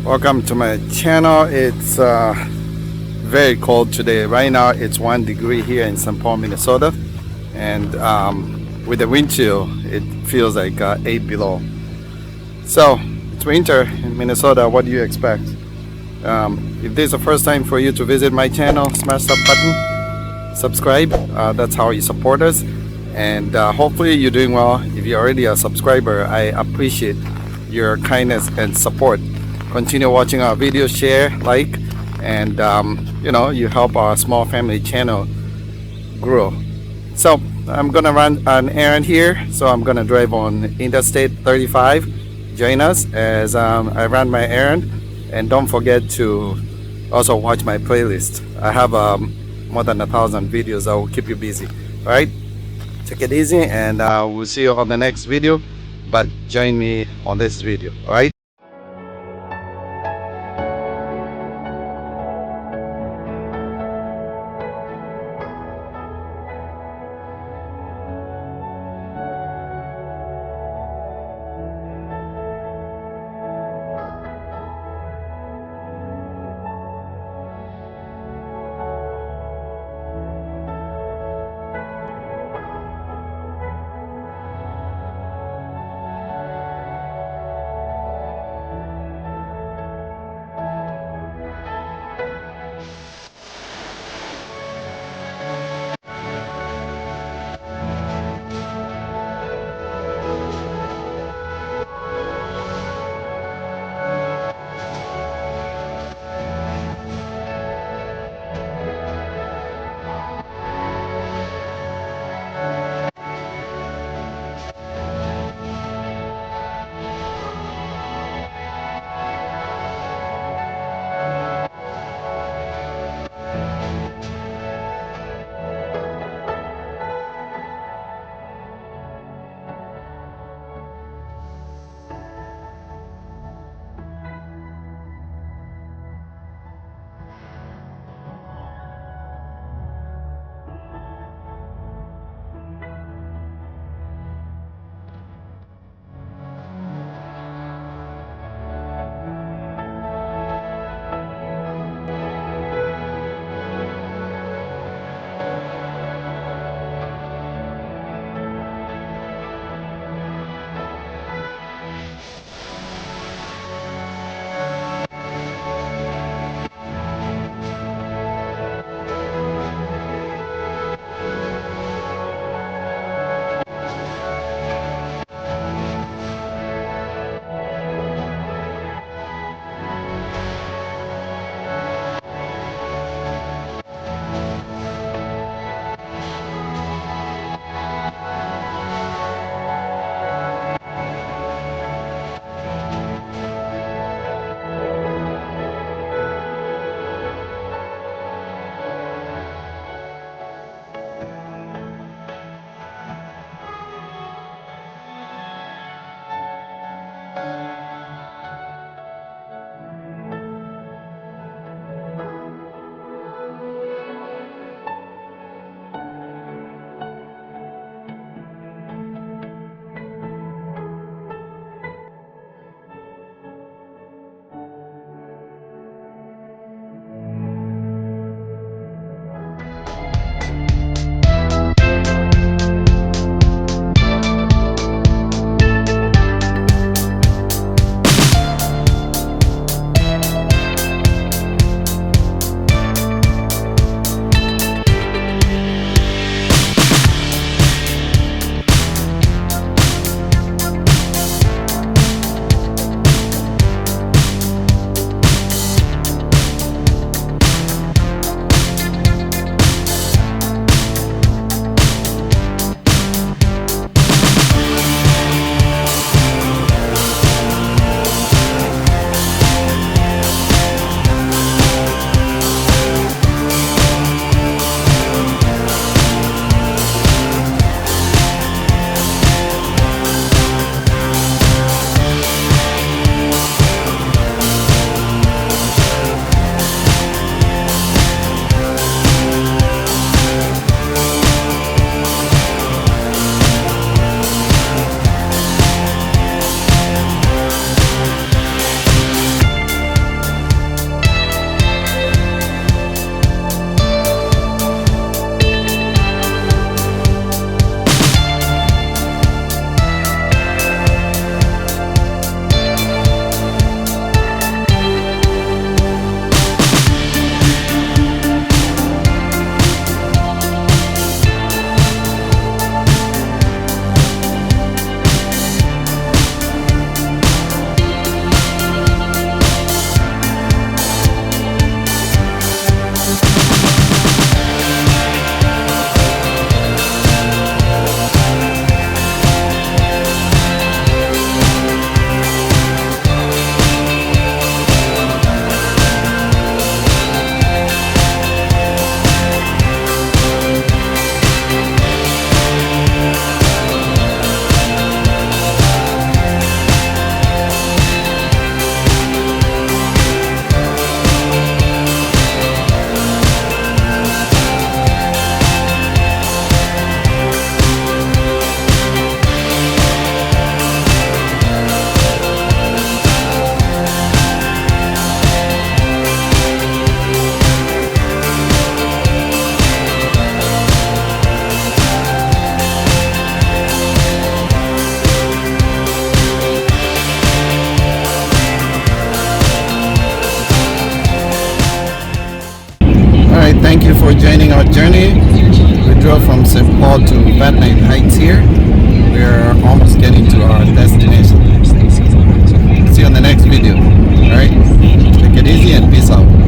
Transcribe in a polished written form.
Welcome to my channel. It's very cold today. Right now it's 1 degree here in St. Paul, Minnesota, and with the wind chill it feels like 8 below. So it's winter in Minnesota. What do you expect? If this is the first time for you to visit my channel, smash that button, subscribe. That's how you support us, and hopefully you're doing well. If you're already a subscriber, I appreciate your kindness and support. Continue watching our videos, share, like, and you help our small family channel grow. So I'm gonna run an errand here, so I'm gonna drive on Interstate 35. Join us as I run my errand, and don't forget to also watch my playlist. I have more than 1,000 videos that will keep you busy. All right, take it easy, and we'll see you on the next video, but join me on this video. All right. joining our journey. We drove from St. Paul to Van Nuys Heights here. We're almost getting to our destination. See you on the next video. Alright? Take it easy and peace out.